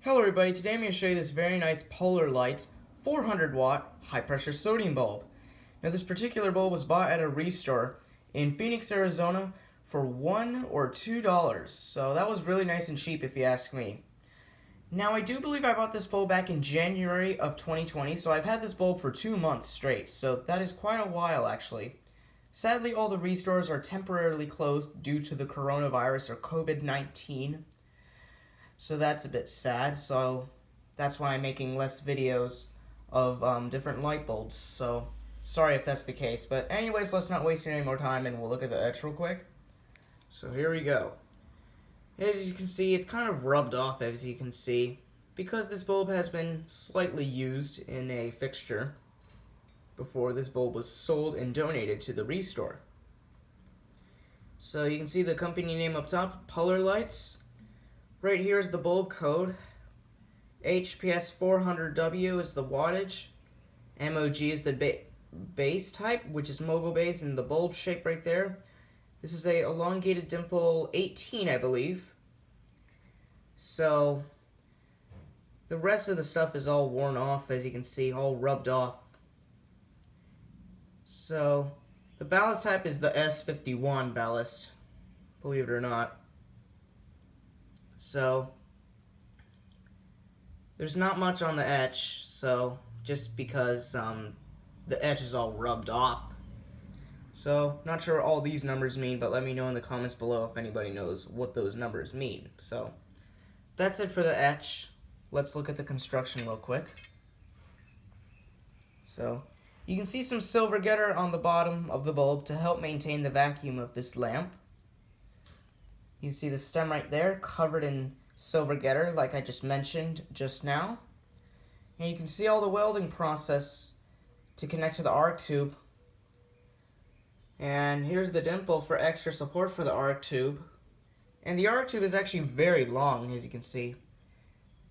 Hello everybody, today I'm going to show you this very nice PolarLites 400 watt high pressure sodium bulb. Now this particular bulb was bought at a restore in Phoenix, Arizona for $1 or $2, so that was really nice and cheap if you ask me. Now I do believe I bought this bulb back in January of 2020, so I've had this bulb for 2 months straight, so that is quite a while actually. Sadly, all the restores are temporarily closed due to the coronavirus or COVID-19. So that's a bit sad, so that's why I'm making less videos of different light bulbs, so sorry if that's the case. But anyways, let's not waste any more time and we'll look at the etch real quick. So here we go. As you can see, it's kind of rubbed off, as you can see, because this bulb has been slightly used in a fixture before this bulb was sold and donated to the restore. So you can see the company name up top, PolarLites. Right here is the bulb code. HPS 400W is the wattage. MOG is the base type, which is mogul base, and the bulb shape right there. This is a elongated dimple 18, I believe. So the rest of the stuff is all worn off, as you can see, all rubbed off. So the ballast type is the S51 ballast, believe it or not. So there's not much on the etch, so just because the etch is all rubbed off. So not sure what all these numbers mean, but let me know in the comments below if anybody knows what those numbers mean. So that's it for the etch. Let's look at the construction real quick. So you can see some silver getter on the bottom of the bulb to help maintain the vacuum of this lamp. You can see the stem right there covered in silver getter like I just mentioned just now. And you can see all the welding process to connect to the arc tube. And here's the dimple for extra support for the arc tube. And the arc tube is actually very long, as you can see.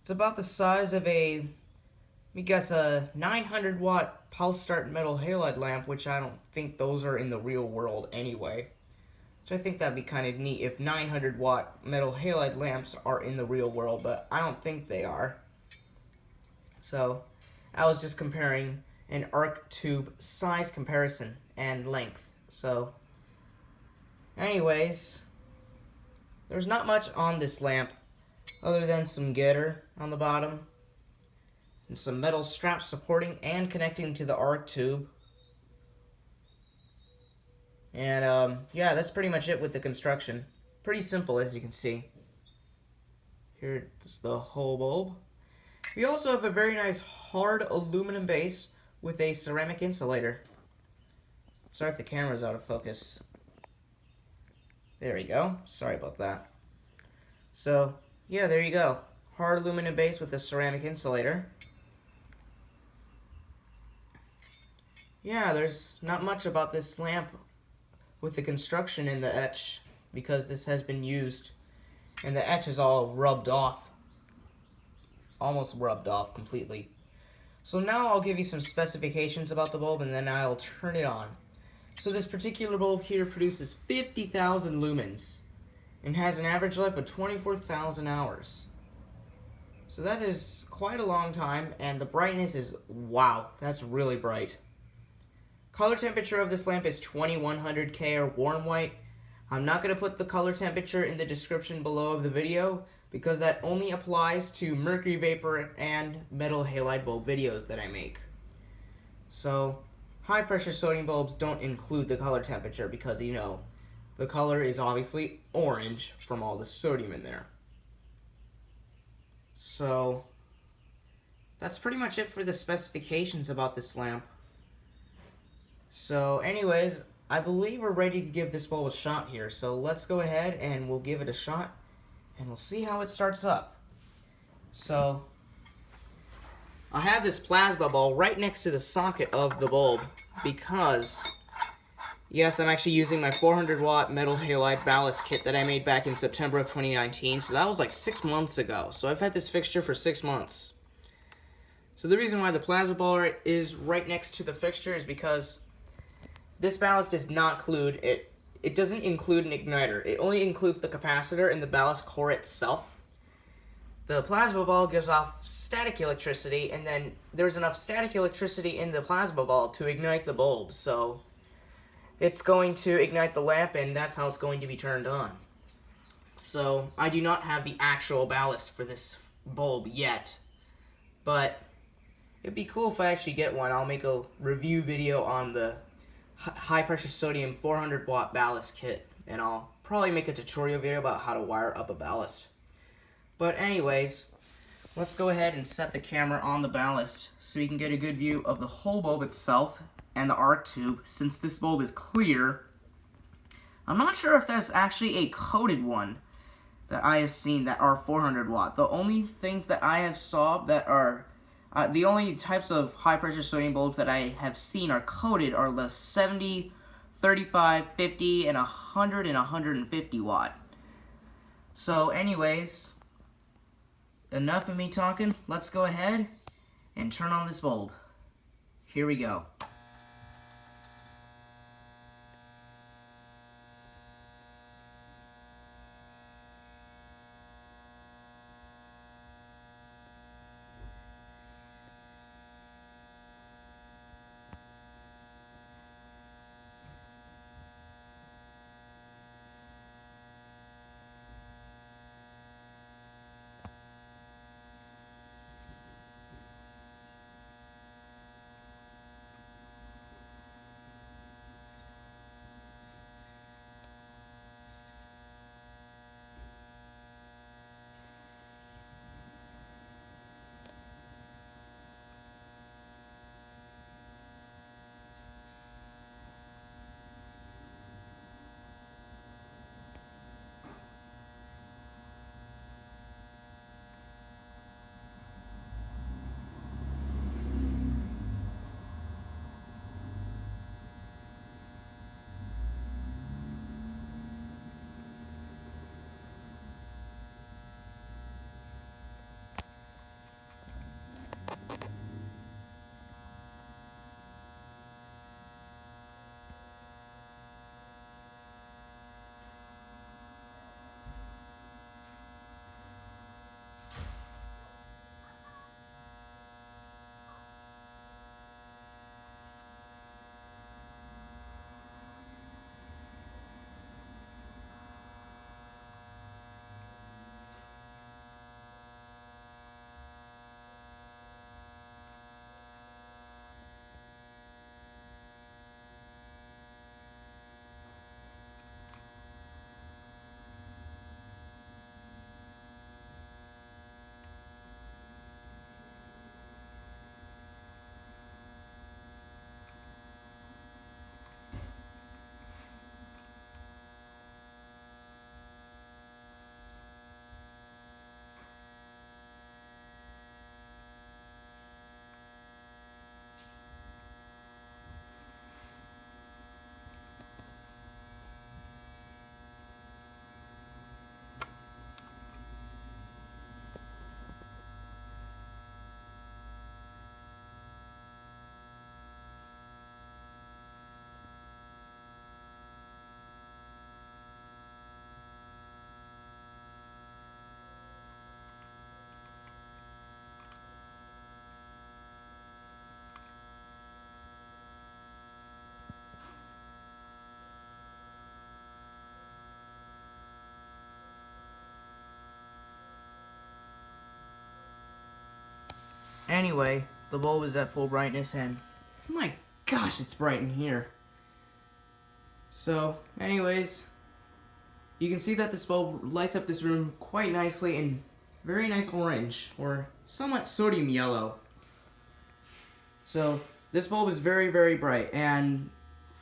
It's about the size of a 900 watt pulse start metal halide lamp, which I don't think those are in the real world anyway. Which I think that'd be kind of neat if 900 watt metal halide lamps are in the real world, but I don't think they are. So I was just comparing an arc tube size comparison and length. So anyways, there's not much on this lamp other than some getter on the bottom and some metal straps supporting and connecting to the arc tube. And yeah, that's pretty much it with the construction. Pretty simple, as you can see. Here's the whole bulb. We also have a very nice hard aluminum base with a ceramic insulator. Sorry if the camera's out of focus. There we go. Sorry about that. So yeah, there you go. Hard aluminum base with a ceramic insulator. Yeah, there's not much about this lamp with the construction in the etch, because this has been used and the etch is all rubbed off, almost rubbed off completely. So now I'll give you some specifications about the bulb and then I'll turn it on. So this particular bulb here produces 50,000 lumens and has an average life of 24,000 hours. So that is quite a long time, and the brightness is, wow, that's really bright. Color temperature of this lamp is 2100K or warm white. I'm not going to put the color temperature in the description below of the video because that only applies to mercury vapor and metal halide bulb videos that I make. So high pressure sodium bulbs don't include the color temperature because, you know, the color is obviously orange from all the sodium in there. So that's pretty much it for the specifications about this lamp. So anyways, I believe we're ready to give this bulb a shot here. So let's go ahead and we'll give it a shot and we'll see how it starts up. So I have this plasma ball right next to the socket of the bulb because, yes, I'm actually using my 400 watt metal halide ballast kit that I made back in September of 2019. So that was like 6 months ago. So I've had this fixture for 6 months. So the reason why the plasma ball is right next to the fixture is because this ballast does not include it doesn't include an igniter. It only includes the capacitor and the ballast core itself. the plasma ball gives off static electricity, and then there's enough static electricity in the plasma ball to ignite the bulb. So it's going to ignite the lamp, and that's how it's going to be turned on. So I do not have the actual ballast for this bulb yet, but it'd be cool if I actually get one. I'll make a review video on the high pressure sodium 400 watt ballast kit, and I'll probably make a tutorial video about how to wire up a ballast. But anyways, let's go ahead and set the camera on the ballast so we can get a good view of the whole bulb itself and the arc tube. Since this bulb is clear, I'm not sure if there's actually a coated one that I have seen that are 400 watt. The only things that I have saw that are the only types of high pressure sodium bulbs that I have seen are coated are the 70, 35, 50, and 100 and 150 watt. So anyways, enough of me talking. Let's go ahead and turn on this bulb. Here we go. Anyway, the bulb is at full brightness, and my gosh, it's bright in here. So, anyways, you can see that this bulb lights up this room quite nicely in very nice orange, or somewhat sodium yellow. So, this bulb is very, very bright, and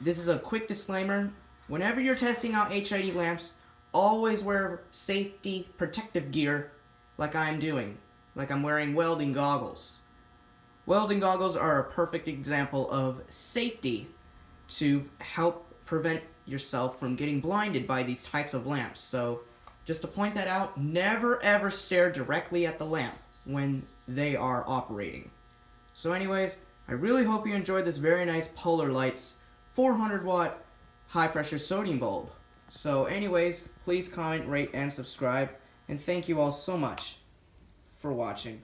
this is a quick disclaimer. Whenever you're testing out HID lamps, always wear safety protective gear like I'm doing. Like I'm wearing welding goggles. Welding goggles are a perfect example of safety to help prevent yourself from getting blinded by these types of lamps. So, just to point that out, never ever stare directly at the lamp when they are operating. So anyways, I really hope you enjoyed this very nice PolarLites 400 watt high pressure sodium bulb. So anyways, please comment, rate, and subscribe, and thank you all so much. for watching.